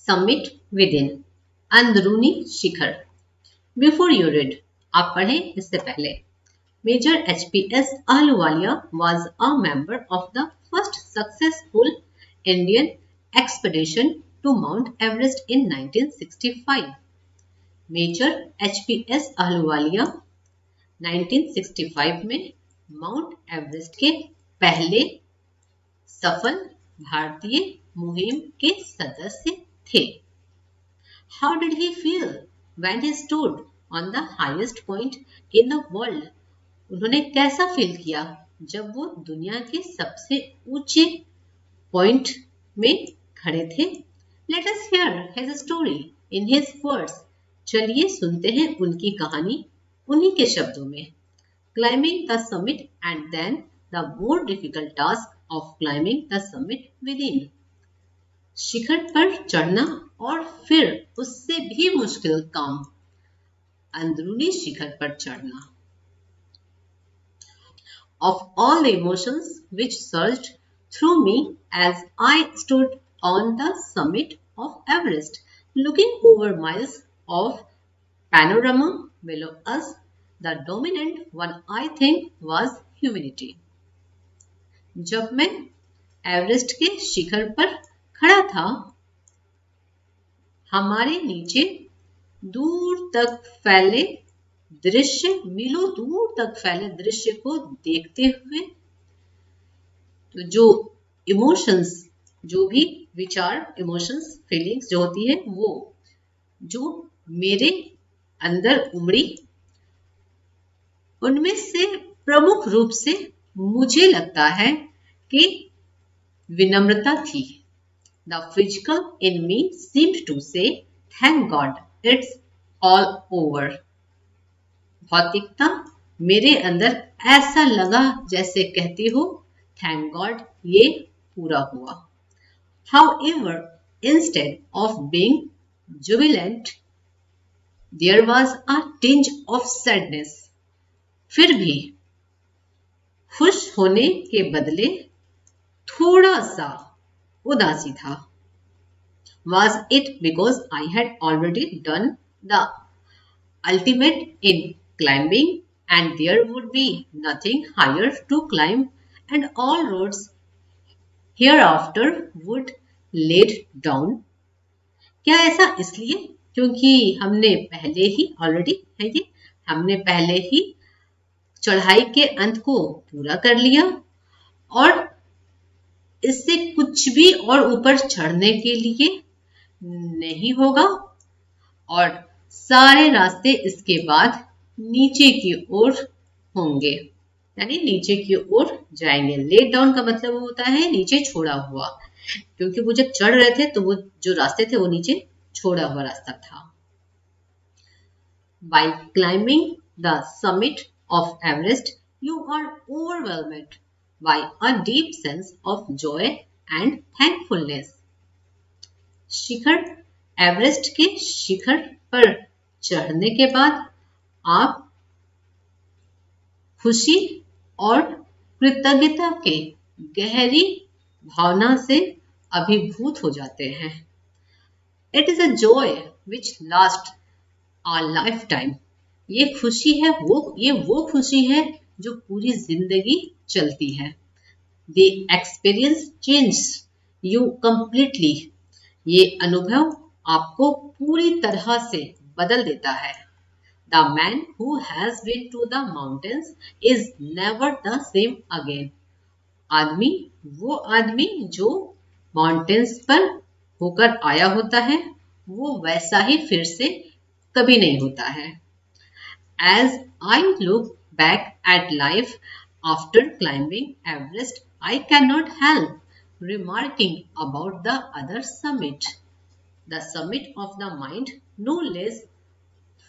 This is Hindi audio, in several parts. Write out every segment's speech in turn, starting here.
समिट विद इन, अंदरूनी शिखर। बिफोर यू रीड, आप पढ़ें इससे पहले। Major HPS Ahluwalia was a member of the first successful Indian expedition to Mount Everest in 1965. Major HPS Ahluwalia 1965 में माउंट एवरेस्ट के पहले सफल भारतीय मुहिम के सदस्य थे। How did he feel when he stood on the highest point in the world? उन्होंने कैसा फील किया जब वो दुनिया के सबसे ऊंचे पॉइंट में खड़े थे? Let us hear his story in his words. चलिए सुनते हैं उनकी कहानी उन्हीं के शब्दों में। Climbing the summit and then the more difficult task of climbing the summit within. शिखर पर चढ़ना और फिर उससे भी मुश्किल काम, अंदरूनी शिखर पर चढ़ना। Of all the emotions which surged through me as I stood on the summit of Everest, looking over miles of panorama below us, the dominant one I think was humility. जब मैं एवरेस्ट के शिखर पर खड़ा था, हमारे नीचे दूर तक फैले दृश्य, मीलों दूर तक फैले दृश्य को देखते हुए, तो जो इमोशंस, जो भी विचार, इमोशंस, फीलिंग्स जो होती है, वो जो मेरे अंदर उमड़ी, उनमें से प्रमुख रूप से मुझे लगता है कि विनम्रता थी। The physical in me seemed to say, thank God, it's all over. भौतिकता मेरे अंदर ऐसा लगा जैसे कहती हो, थैंक गॉड, ये पूरा हुआ। However, instead of being jubilant, there was a tinge of sadness. फिर भी खुश होने के बदले थोड़ा सा उदासी था। Was it because I had already done the ultimate in climbing and there would be nothing higher to climb and all roads hereafter would lead down? क्या ऐसा इसलिए क्योंकि हमने पहले ही हमने पहले ही चढ़ाई के अंत को पूरा कर लिया और इससे कुछ भी और ऊपर चढ़ने के लिए नहीं होगा और सारे रास्ते इसके बाद नीचे की ओर होंगे, यानी नीचे की ओर जाएंगे। लेट डाउन का मतलब होता है नीचे छोड़ा हुआ, क्योंकि वो जब चढ़ रहे थे तो वो जो रास्ते थे वो नीचे छोड़ा हुआ रास्ता था। By climbing the summit of Everest, you are overwhelmed by a deep sense of joy and thankfulness. Shikhar, Everest के शिखर पर चढ़ने के बाद आप खुशी और कृतज्ञता के गहरी भावना से अभिभूत हो जाते हैं। It is a joy which lasts a lifetime. ये खुशी है, वो खुशी है जो पूरी जिंदगी चलती है। The experience changes you completely. ये अनुभव आपको पूरी तरह से बदल देता है। The man who has been to the mountains is never the same again. वो आदमी जो माउंटेन्स पर होकर आया होता है, वो वैसा ही फिर से कभी नहीं होता है। As I look back at life after climbing Everest, I cannot help remarking about the other summit. The summit of the mind, no less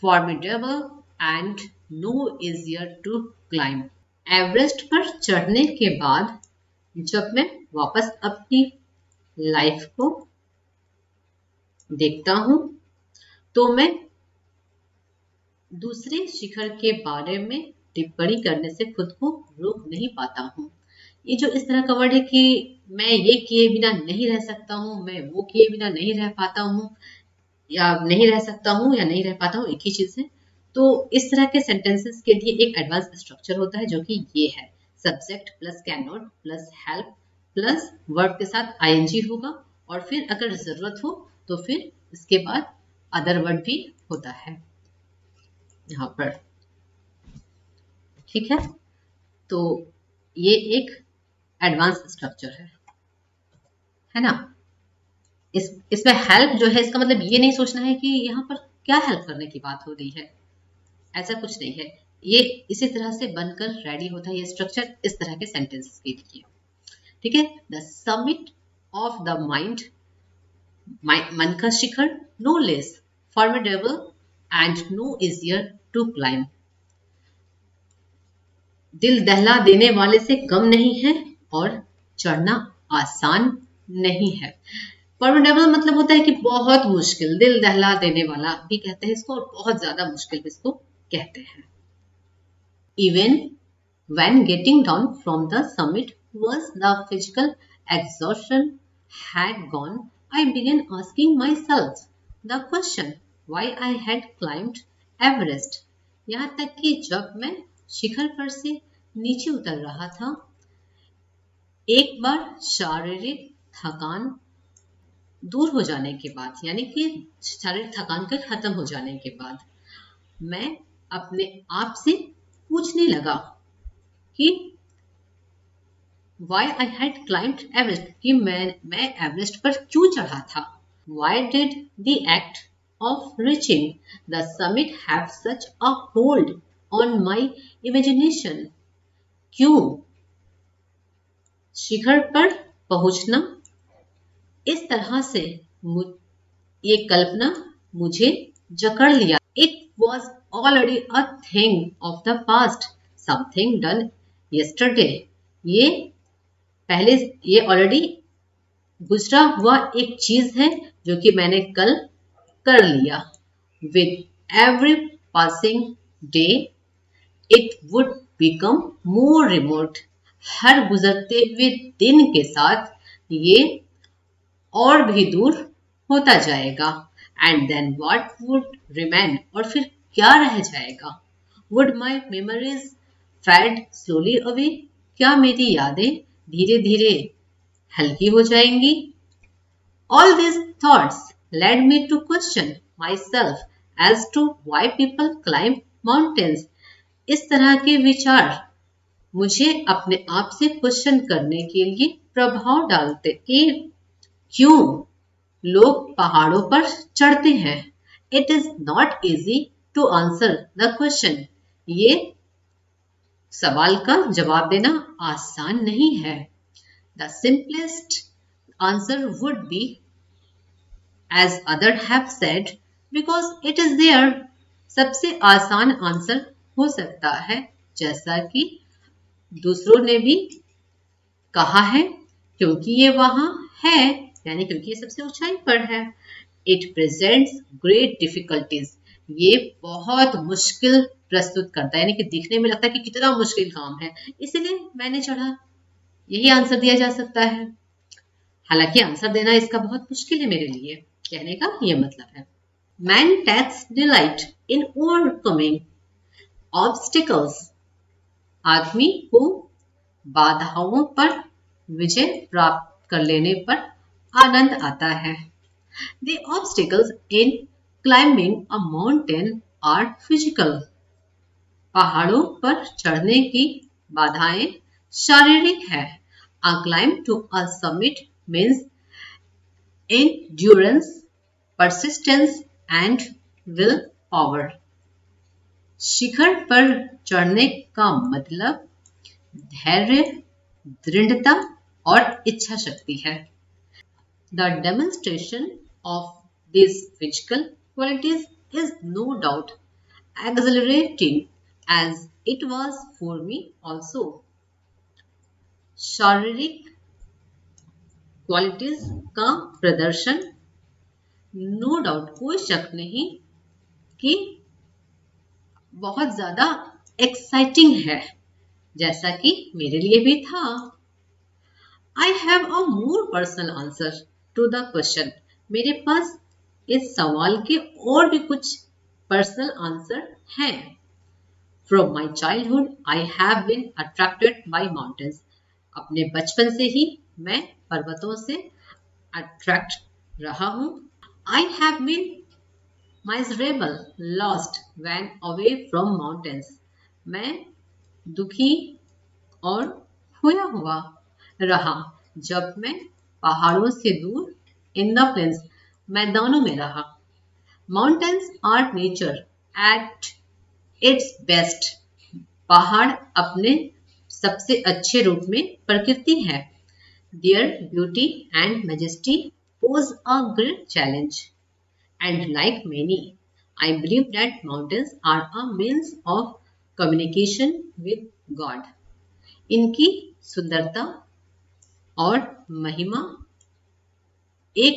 formidable and no easier to climb. Everest पर चढ़ने के बाद जब मैं वापस अपनी लाइफ को देखता हूँ तो मैं दूसरे शिखर के बारे में टिप्पणी करने से खुद को रोक नहीं पाता हूँ। ये जो इस तरह का वर्ड है कि मैं ये किए बिना नहीं रह सकता हूँ, मैं वो किए बिना नहीं रह पाता हूँ, या नहीं रह सकता हूँ या नहीं रह पाता हूँ, एक ही चीज है। तो इस तरह के सेंटेंसेस के लिए एक एडवांस स्ट्रक्चर होता है जो कि ये है, subject plus can not plus help plus verb के साथ आईएनजी होगा, और फिर अगर जरूरत हो तो फिर इसके बाद अदर वर्ड भी होता है यहाँ पर। ठीक है, तो ये एक एडवांस स्ट्रक्चर है ना। इसमें हेल्प जो है, इसका मतलब ये नहीं सोचना है कि यहाँ पर क्या हेल्प करने की बात हो रही है, ऐसा कुछ नहीं है। ये इसी तरह से बनकर रेडी होता है ये स्ट्रक्चर इस तरह के सेंटेंसेस के लिए। ठीक है, the summit of the mind, मन का शिखर, no less formidable and no easier to climb, दिल दहला देने वाले से कम नहीं है और चढ़ना आसान नहीं है। फॉर्मिडेबल मतलब होता है कि बहुत मुश्किल, दिल दहला देने वाला भी कहते हैं इसको, और बहुत ज्यादा मुश्किल इसको कहते हैं। Even when getting down from the summit was the physical exhaustion had gone, I began asking myself the question why I had climbed Everest. यहाँ तक कि जब मैं शिखर पर से नीचे उतर रहा था, एक बार शारीरिक थकान दूर हो जाने के बाद, यानी कि शारीरिक थकान के खत्म हो जाने के बाद, मैं अपने आप से पूछने लगा कि why I had climbed Everest, कि मैं एवरेस्ट पर क्यों चढ़ा था। Why did the act of reaching the summit have such a hold on my imagination, क्यों शिखर पर पहुंचना इस तरह से ये कल्पना मुझे जकड़ लिया। It was already a thing of the past, something done yesterday. ये पहले, ये ऑलरेडी गुजरा हुआ एक चीज है जो कि मैंने कल कर लिया। With every passing day, it would become more remote. हर गुजरते हुए दिन के साथ ये और भी दूर होता जाएगा। And then what would remain, और फिर क्या रह जाएगा। Would my memories fade slowly away, क्या मेरी यादें धीरे धीरे हल्की हो जाएंगी। All this thoughts led me to question myself as to why people climb mountains. इस तरह के विचार मुझे अपने आप से क्वेश्चन करने के लिए प्रभाव डालते कि क्यों लोग पहाड़ों पर चढ़ते हैं। It is not easy to answer the question, ये सवाल का जवाब देना आसान नहीं है। The simplest answer would be as other have said because it is there. सबसे आसान आंसर हो सकता है जैसा कि दूसरों ने भी कहा है, क्योंकि ये वहां है, यानी क्योंकि ये सबसे ऊंचाई पर है। इट प्रेजेंट्स ग्रेट डिफिकल्टीज, ये बहुत मुश्किल प्रस्तुत करता है, यानी कि दिखने में लगता है कि कितना मुश्किल काम है, इसलिए मैंने चढ़ा, यही आंसर दिया जा सकता है। हालांकि आंसर देना इसका बहुत मुश्किल है मेरे लिए, कहने का ये मतलब है। Man takes delight in overcoming obstacles, आदमी को बाधाओं पर विजय प्राप्त कर लेने पर आनंद आता है। The obstacles in climbing a mountain are physical. पहाड़ों पर चढ़ने की बाधाएं शारीरिक है। A climb to a summit means endurance, persistence and willpower. शिखर पर चढ़ने का मतलब धैर्य, दृढ़ता और इच्छा शक्ति है। The demonstration of these physical qualities is no doubt exhilarating as it was for me also. शारीरिक क्वालिटीज का प्रदर्शन, नो डाउट, कोई शक नहीं कि बहुत ज्यादा एक्साइटिंग है, जैसा कि मेरे लिए भी था। I have a more personal answer to the question. मेरे पास इस सवाल के और भी कुछ पर्सनल आंसर हैं. From my childhood, I have been attracted by mountains. अपने बचपन से ही मैं पर्वतों से अट्रैक्ट रहा हूँ. I have been miserable, lost when away from mountains. मैं दुखी और खोया हुआ रहा जब मैं पहाड़ों से दूर इन द प्लेन्स मैदानों में रहा. Mountains are nature at its best. पहाड़ अपने सबसे अच्छे रूप में प्रकृति है. Their beauty and majesty pose a great challenge. And like many, I believe that mountains are a means of communication with God. इनकी सुंदरता और महिमा एक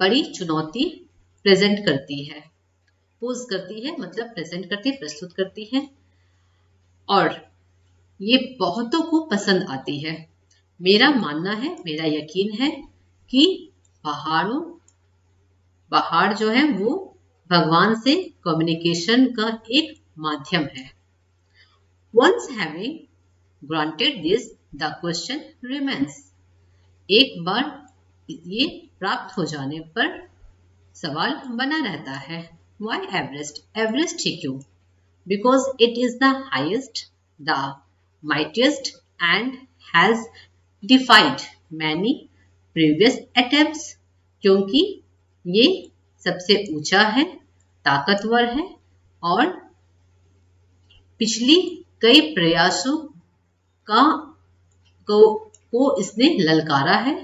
बड़ी चुनौती प्रेजेंट करती है. पोज करती है मतलब प्रेजेंट करती है, प्रस्तुत करती है, और ये बहुतों को पसंद आती है. मेरा मानना है, मेरा यकीन है कि पहाड़ जो है वो भगवान से कम्युनिकेशन का एक माध्यम है. Once having granted this, the question remains. एक बार ये प्राप्त हो जाने पर सवाल बना रहता है. Why Everest? Everest ही क्यों? Because it is the highest, the mightiest, and has defied many previous attempts. क्योंकि ये सबसे ऊंचा है, ताकतवर है और पिछली कई प्रयासों को इसने ललकारा है.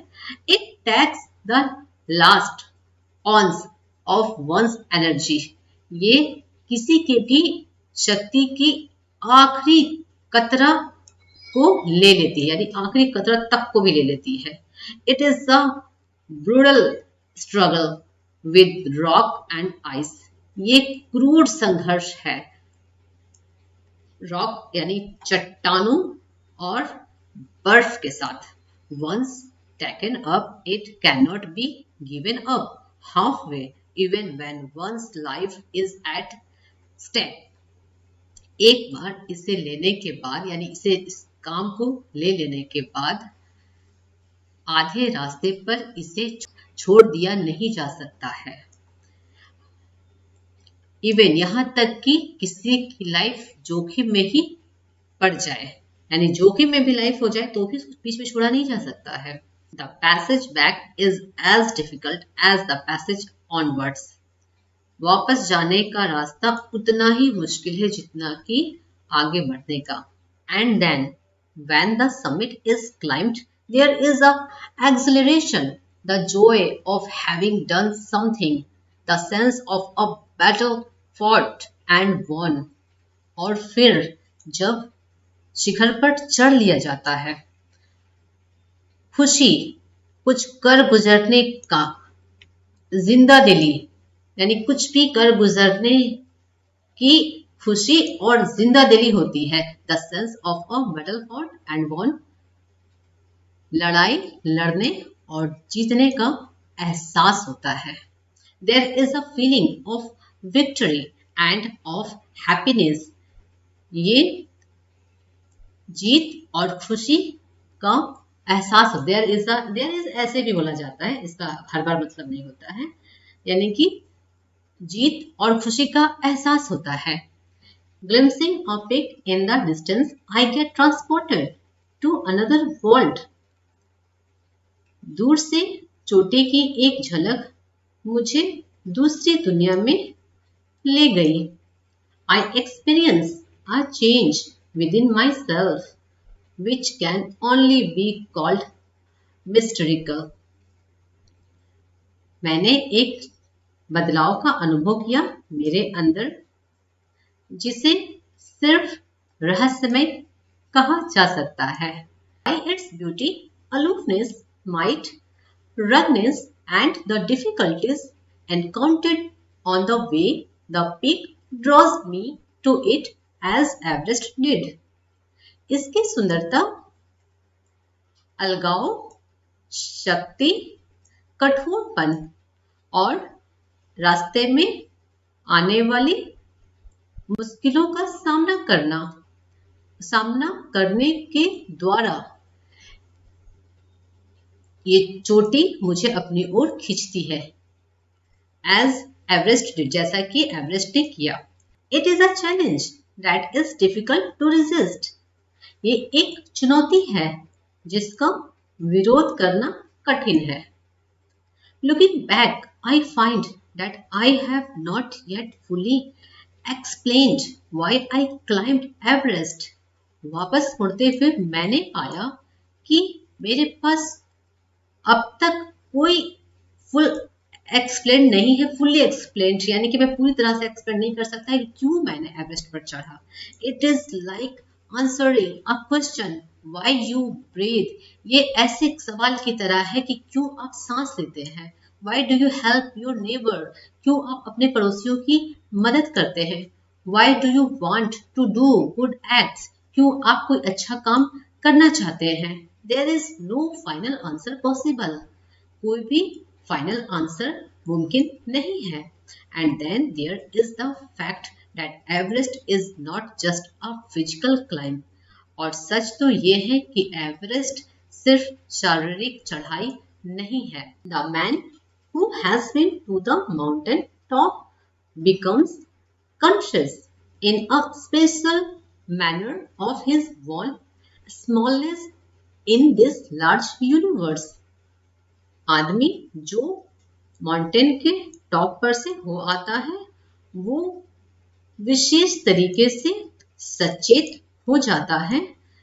It takes the last ounce of one's energy. ये किसी के भी शक्ति की आखिरी कतरा को ले लेती है, यानी आखिरी कतरा तक को भी ले लेती है. It is a brutal struggle with rock and ice. ये क्रूर संघर्ष है रॉक यानी चट्टानों और बर्फ के साथ. Once taken up, it cannot be given up halfway, even when one's life is at stake. एक बार इसे लेने के बाद, यानी इस काम को ले लेने के बाद आधे रास्ते पर इसे छोड़ दिया नहीं जा सकता है. इवन यहाँ तक कि किसी की लाइफ जोखिम में ही पड़ जाए, यानी जोखिम में भी लाइफ हो जाए तो भी बीच में छोड़ा नहीं जा सकता है. The passage back is as difficult as the passage onwards. वापस जाने का रास्ता उतना ही मुश्किल है जितना कि आगे बढ़ने का. And then when the summit is climbed, there is a acceleration, the joy of having done something, the sense of a battle fought and won. और फिर जब शिखर पर चढ़ लिया जाता है, खुशी, कुछ कर गुजरने का, जिंदा दिली, यानी कुछ भी कर गुजरने की खुशी और जिंदा दिली होती है. The sense of a battle fought and won, लड़ाई लड़ने और जीतने का एहसास होता है. There is a feeling of victory and of happiness. ये जीत और खुशी का एहसास हो. देयर इज ऐसे भी बोला जाता है, इसका हर बार मतलब नहीं होता है, यानी कि जीत और खुशी का एहसास होता है. Glimpsing a peak in the distance, I get transported to another world. दूर से चोटी की एक झलक मुझे दूसरी दुनिया में ले गई. I experience a change within myself, which can only be called mystical. मैंने एक बदलाव का अनुभव किया मेरे अंदर, जिसे सिर्फ रहस्यमय कहा जा सकता है. By its beauty, aloofness, might, ruggedness, and the difficulties encountered on the way, the peak draws me to it as Everest did. इसकी सुंदरता अलगाव, शक्ति, कठोरपन और रास्ते में आने वाली मुश्किलों का सामना करने के द्वारा ये चोटी मुझे अपनी ओर खींचती है। एज एवरेस्ट डिड, जैसा कि एवरेस्ट ने किया। It is a challenge that is difficult to resist. ये एक चुनौती है जिसका विरोध करना कठिन है। Looking back, I find that I have not yet fully explained why I climbed Everest. वापस मुड़ते हुए मैंने पाया कि मेरे पास अब तक कोई फुल एक्सप्लेन नहीं है, फुल्ली एक्सप्लेन, यानी कि मैं पूरी तरह से एक्सप्लेन नहीं कर सकता है कि क्यों मैंने एवरेस्ट पर चढ़ा। It is like answering a question why you breathe. ये ऐसे सवाल की तरह है कि क्यों आप सांस लेते हैं। Why do you help your neighbour, क्यों आप अपने पड़ोसियों की मदद करते हैं। Why do you want to do good acts, क्यों आप कोई अच्छा काम करना चाहते हैं। There is no final answer possible, कोई भी फाइनल आंसर मुमकिन नहीं है। And then there is the fact that Everest is not just a physical climb. और सच तो ये है कि एवरेस्ट सिर्फ शारीरिक चढ़ाई नहीं है। The man who has been to the mountain top becomes conscious in a special manner of his own smallness in this large universe। आदमी जो माउंटेन के टॉप पर से हो आता है वो विशेष तरीके से सचेत हो जाता है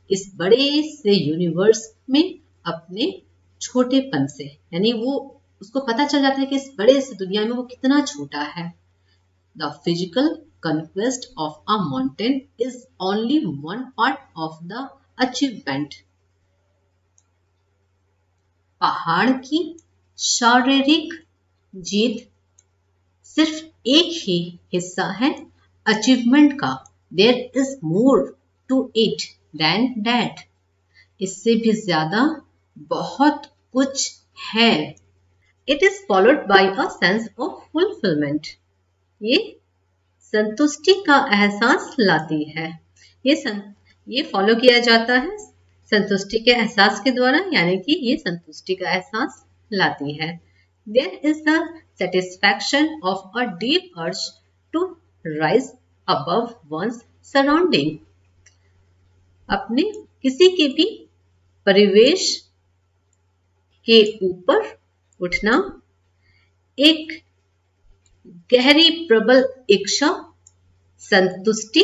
इस बड़े से यूनिवर्स में अपने छोटेपन से, यानी वो उसको पता चल जाता है कि इस बड़े से दुनिया में वो कितना छोटा है। The physical conquest of a mountain is only one part of the achievement। पहाड़ की शारीरिक जीत सिर्फ एक ही हिस्सा है अचीवमेंट का। There is more to it than that. इससे भी ज्यादा बहुत कुछ है। It is followed by a sense of fulfilment. ये संतुष्टि का एहसास लाती है। ये फॉलो किया जाता है संतुष्टि के एहसास के द्वारा, यानी कि ये संतुष्टि का एहसास लाती है। There is the satisfaction of a deep urge to rise above one's surrounding। अपने किसी के भी परिवेश के ऊपर उठना एक गहरी प्रबल इच्छा संतुष्टि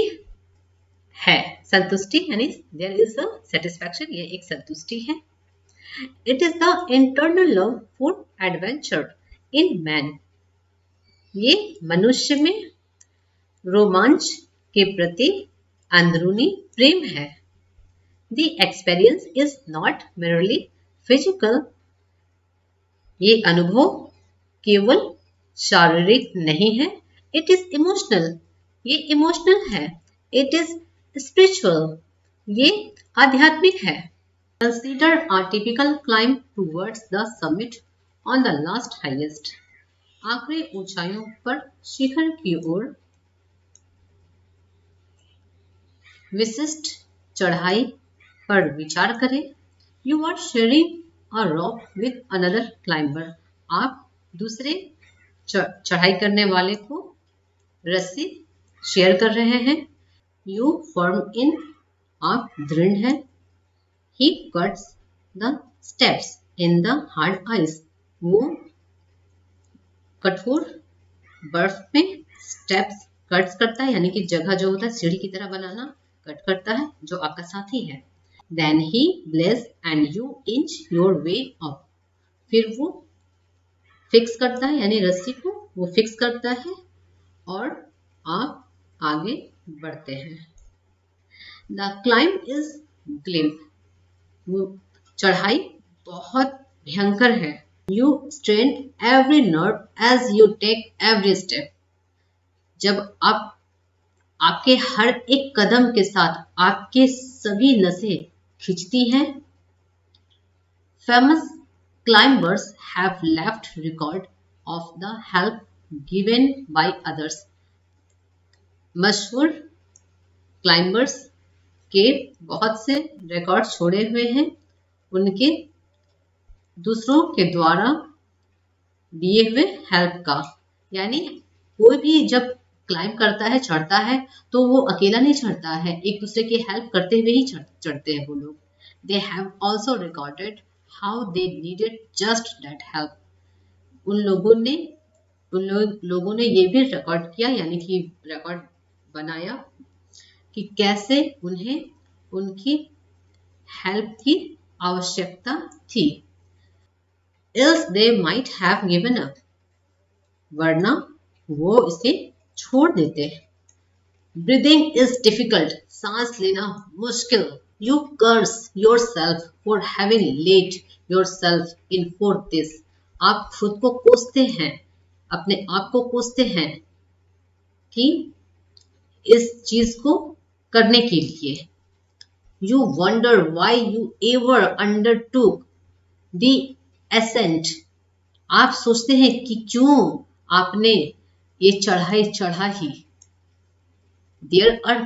है। संतुष्टि यानी देयर इज अ सेटिस्फैक्शन, ये एक संतुष्टि है। It is the internal love for adventure in man. ये मनुष्य में रोमांच के प्रति अंदरूनी प्रेम है। The experience is not merely physical. ये अनुभव केवल शारीरिक नहीं है। It is emotional. ये इमोशनल है। It is spiritual. ये आध्यात्मिक है। Consider a typical climb towards the summit on the last highest। आखिरी ऊंचाइयों पर शिखर की ओर विशिष्ट चढ़ाई पर विचार करें। You are sharing a rope with another climber। आप दूसरे चढ़ाई करने वाले को रस्सी शेयर कर रहे हैं। You firm in, आप दृढ़ हैं। He cuts the steps in the hard ice। वो कठोर बर्फ में स्टेप्स कट्स करता है, यानी कि जगह जो होता है सीढ़ी की तरह बनाना, कट करता है जो आपका साथी है। Then he bless and you inch your way up। फिर वो फिक्स करता है, यानी रस्सी को वो फिक्स करता है और आप आगे बढ़ते हैं। The climb is grim। चढ़ाई बहुत भयंकर है। You strain every nerve as you take every step. जब आप आपके हर एक कदम के साथ आपके सभी नसें खिंचती हैं Famous climbers have left record of the help given by others. मशहूर क्लाइंबर्स के बहुत से रिकॉर्ड छोड़े हुए हैं उनके दूसरों के द्वारा दिए हुए हेल्प का। यानी कोई भी जब क्लाइंब करता है, चढ़ता है, तो वो अकेला नहीं चढ़ता है, एक दूसरे की हेल्प करते हुए ही चढ़ते हैं वो लोग। They have also recorded how they needed just that help. उन लोगों ने ये भी रिकॉर्ड किया, यानी कि रिकॉर्ड बनाया कि कैसे उन्हें उनकी हेल्प की आवश्यकता थी। Else they might have given up, वरना वो इसे छोड़ देते। Breathing is difficult, सांस लेना मुश्किल। You curse yourself for having let yourself in for this, आप खुद को कोसते हैं, अपने आप को कोसते हैं कि इस चीज को करने के लिए। You wonder why you ever undertook the ascent, आप सोचते हैं कि क्यों आपने ये चढ़ाई चढ़ा ही। There are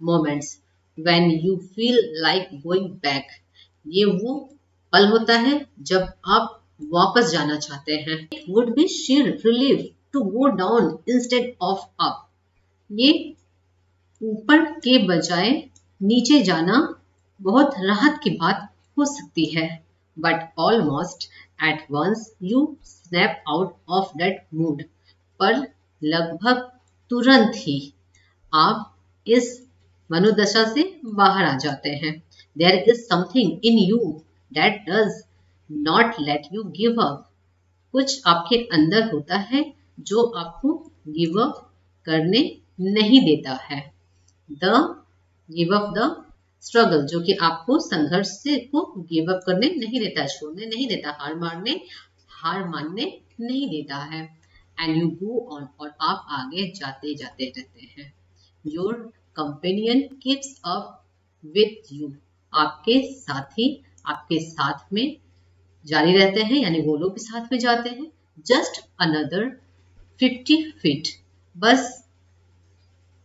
moments when you feel like going back, ये वो पल होता है जब आप वापस जाना चाहते हैं। It would be sheer relief to go down instead of up, ये ऊपर के बजाय नीचे जाना बहुत राहत की बात हो सकती है। But almost at once you snap out of that mood, पर लगभग तुरंत ही आप इस मनोदशा से बाहर आ जाते हैं। There is something in you that does not let you give up, कुछ आपके अंदर होता है जो आपको गिव अप करने नहीं देता है। The give up the struggle, जो कि आपको संघर्ष से को गिव अप करने नहीं देता, छोड़ने नहीं देता, हार मानने नहीं देता है। एंड यू गो ऑन, और आप आगे जाते जाते रहते हैं। Your companion keeps up with you, आपके साथी आपके साथ में जारी रहते हैं, यानी वो लोग भी साथ में जाते हैं। जस्ट अनदर 50 फीट, बस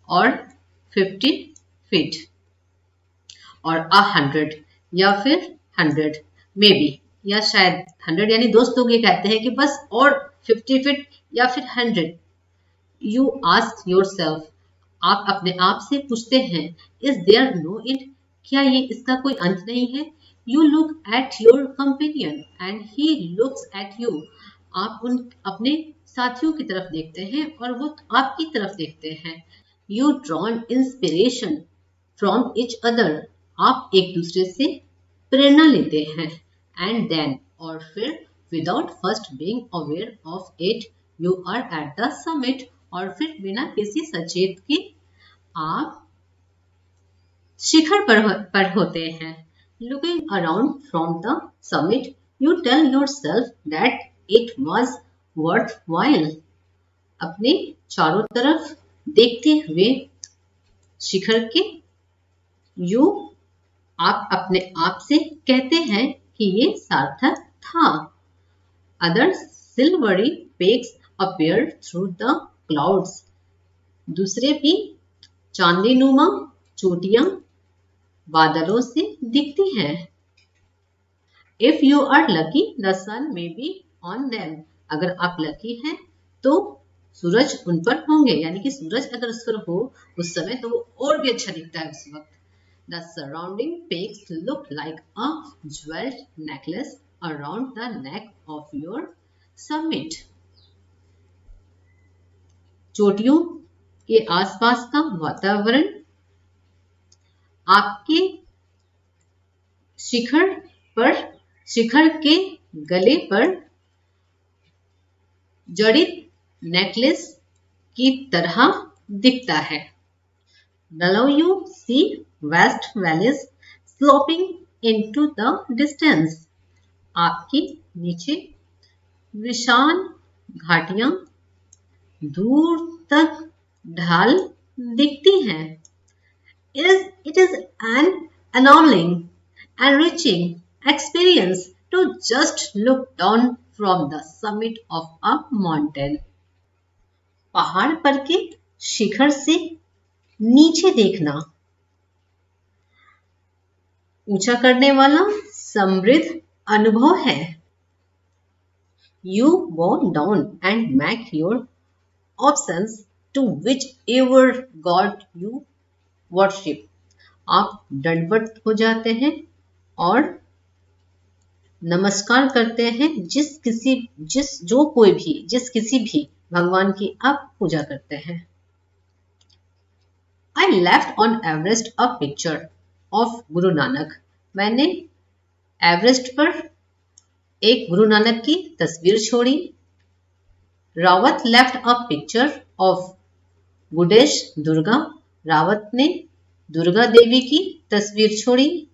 और 50 फीट, और 100 या फिर 100 मे बी, या शायद 100, यानी दोस्त लोग ये कहते हैं कि बस और 50 फीट या फिर 100। यू आस्क योर सेल्फ, आप अपने आप से पूछते हैं, इज देयर नो एंड, क्या ये इसका कोई अंत नहीं है। You look at your companion and he looks at you, आप उन अपने साथियों की तरफ देखते हैं और वो आपकी तरफ देखते हैं। You drawn inspiration from each other, आप एक दूसरे से प्रेरणा लेते हैं। एंड देन, और फिर without first being aware of it, you are at the summit, और फिर बिना किसी सचेत के आप शिखर पर होते हैं। Looking around from the summit, you tell yourself that it was worthwhile, अपने चारों तरफ देखते हुए शिखर के आप अपने आप से कहते हैं कि ये सार्थक था। Other silvery peaks appear through the clouds, दूसरे भी चांदीनुमा चोटियां बादलों से दिखती हैं। If you are lucky the sun may be on them, अगर आप लकी हैं तो सूरज उन पर होंगे, यानी कि सूरज अगर उस पर हो उस समय तो वो और भी अच्छा दिखता है उस वक्त। The surrounding peaks look like a jeweled necklace around the neck of your summit. चोटियों के आसपास का वातावरण आपके शिखर के गले पर जड़ित नेकलेस की तरह दिखता है। Below you see vast valleys sloping into the distance, आपके नीचे विशाल घाटियां दूर तक ढाल दिखती हैं। It is an annulling, enriching experience to just look down from the summit of a mountain. पहाड़ पर के शिखर से नीचे देखना ऊंचा करने वाला समृद्ध अनुभव है. You go down and make your options to whichever God you worship. आप दंडवत हो जाते हैं और नमस्कार करते हैं जिस किसी भी भगवान की आप पूजा करते हैं. I left on Everest a picture of Guru Nanak. मैंने एवरेस्ट पर एक गुरु नानक की तस्वीर छोड़ी. Rawat left a picture of goddess Durga. Rawat ने दुर्गा देवी की तस्वीर छोड़ी.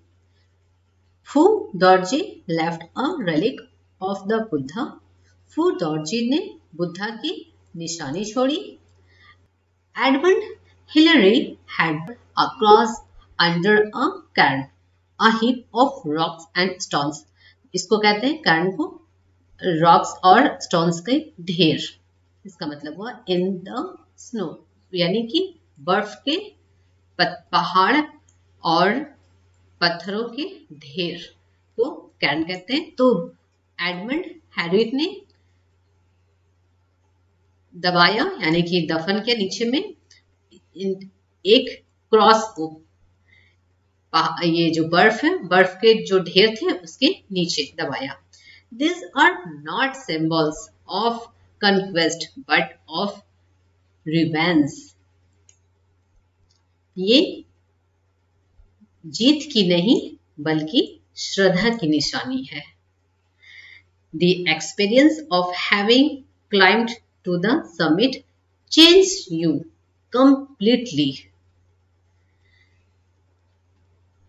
Phu Dorji left a relic of the Buddha. Phu Dorji ने बुद्धा की निशानी छोड़ी. Edmund Hillary had a cross under a cairn, a heap of rocks and stones. इसको कहते हैं cairn को rocks और stones के ढेर. इसका मतलब हुआ in the snow, यानी कि बर्फ के पहाड़ और पत्थरों के ढेर को cairn कहते हैं. तो एडमंड हैरिट ने दबाया यानी कि दफन के नीचे में एक क्रॉस को, ये जो बर्फ है बर्फ के जो ढेर थे उसके नीचे दबाया. These are not symbols of conquest but of revenge. ये जीत की नहीं बल्कि श्रद्धा की निशानी है. The experience of having climbed to the summit changed you completely.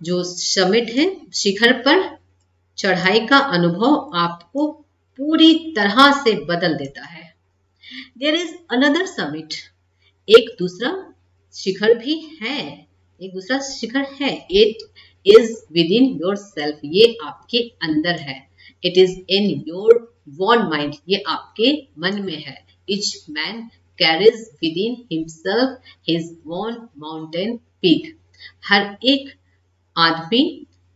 जो समिट है शिखर पर चढ़ाई का अनुभव आपको पूरी तरह से बदल देता है. There is another summit. एक दूसरा शिखर भी है. एक दूसरा शिखर है. It is within yourself. ये आपके अंदर है. It is in your own mind. ये आपके मन में है. Each man carries within himself his own mountain peak. हर एक आदमी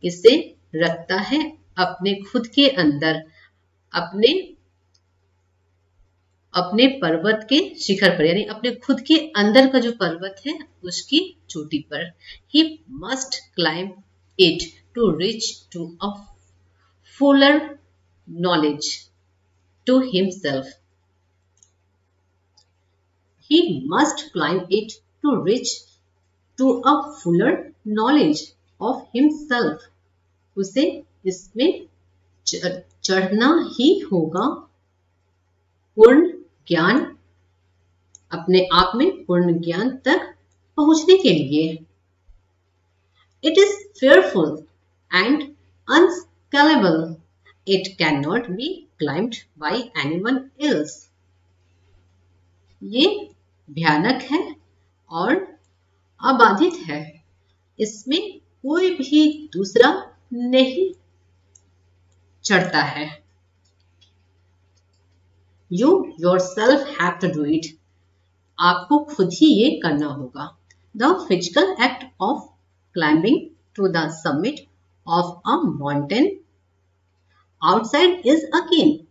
इसे रखता है अपने खुद के अंदर, अपने पर्वत के शिखर पर, यानी अपने खुद के अंदर का जो पर्वत है उसकी चोटी पर. He must climb it to reach to a fuller knowledge to himself. He must climb it to reach to a fuller knowledge of himself. उसे इसमें चढ़ना ही होगा पूर्ण ज्ञान, अपने आप में पूर्ण ज्ञान तक पहुंचने के लिए. It is fearful and unscalable. It cannot be climbed by anyone else. ये भयानक है और अबाधित है. इसमें कोई भी दूसरा नहीं चढ़ता है. You yourself have to do it. आपको खुद ही ये करना होगा. The physical act of climbing to the summit of a mountain outside is akin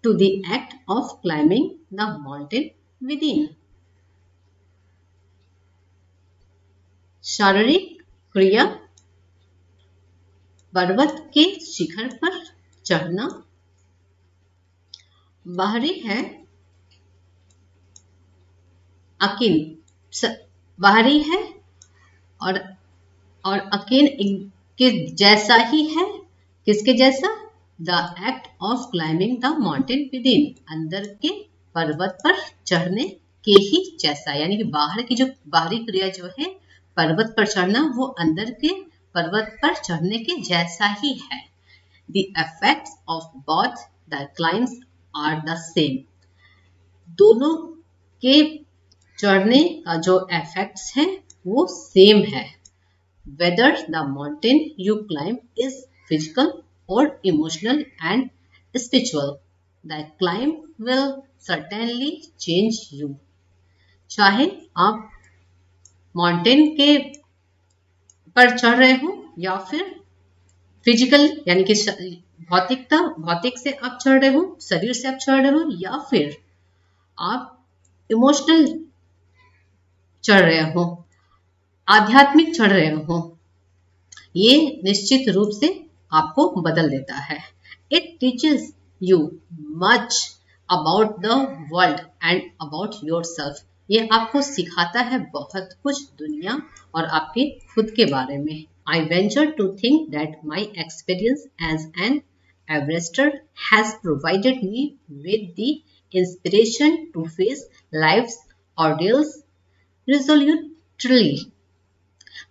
to the act of climbing the mountain within. शारीरिक क्रिया पर्वत के शिखर पर चढ़ना बाहरी है, अकिन बाहरी है और अकिन के जैसा ही है. किसके जैसा? The act of climbing the mountain within. अंदर के पर्वत पर चढ़ने के ही जैसा, यानी कि बाहर की जो बाहरी क्रिया जो है पर्वत पर चढ़ना वो अंदर के पर्वत पर चढ़ने के जैसा ही है. The effects of both the climbs are the same. दोनों के चढ़ने का जो इफेक्ट्स है वो सेम है. whether the mountain you climb is physical or emotional and spiritual. The climb will certainly change you. चाहे आप माउंटेन के पर चढ़ रहे हो या फिर फिजिकल यानी कि भौतिक से आप चढ़ रहे हो, शरीर से आप चढ़ रहे हो, या फिर आप इमोशनल चढ़ रहे हो, आध्यात्मिक चढ़ रहे हो, ये निश्चित रूप से आपको बदल देता है. It teaches you much about the world and about yourself. ये आपको सिखाता है बहुत कुछ दुनिया और आपके खुद के बारे में. I venture to think that my experience as an Everester has provided me with the inspiration to face life's ordeals resolutely.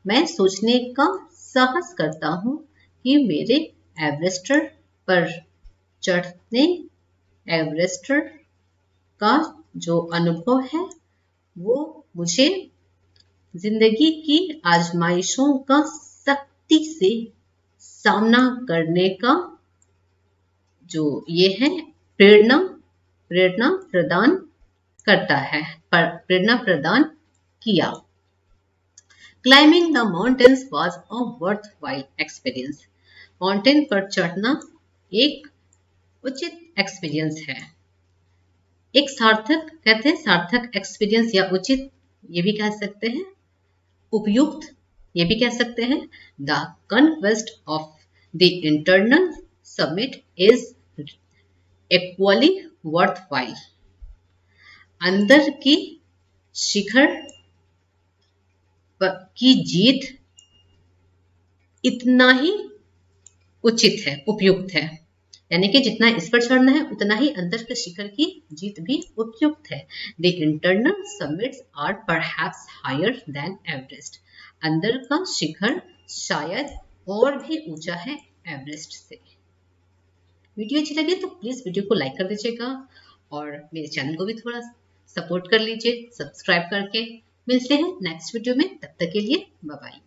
मैं सोचने का साहस करता हूँ कि मेरे एवरेस्टर पर चढ़ने एवरेस्टर का जो अनुभव है वो मुझे जिंदगी की आजमाइशों का सख्ती से सामना करने का जो ये है प्रेरणा प्रदान करता है, प्रेरणा प्रदान किया. Climbing the mountains was a worthwhile experience. Mountain पर चढ़ना एक उचित एक्सपीरियंस है. एक सार्थक कहते हैं, सार्थक एक्सपीरियंस या उचित ये भी कह सकते हैं, उपयुक्त ये भी कह सकते हैं. The conquest of the internal summit is equally worthwhile. अंदर की शिखर की जीत इतना ही उचित है, उपयुक्त है. यानी कि जितना इस पर चढ़ना है उतना ही अंदर के शिखर की जीत भी उपयुक्त है. The internal summits are perhaps higher than Everest. अंदर का शिखर शायद और भी ऊंचा है एवरेस्ट से. वीडियो अच्छी लगे तो प्लीज वीडियो को लाइक कर दीजिएगा और मेरे चैनल को भी थोड़ा सपोर्ट कर लीजिए सब्सक्राइब करके. मिलते हैं नेक्स्ट वीडियो में, तब तक के लिए बाय बाय.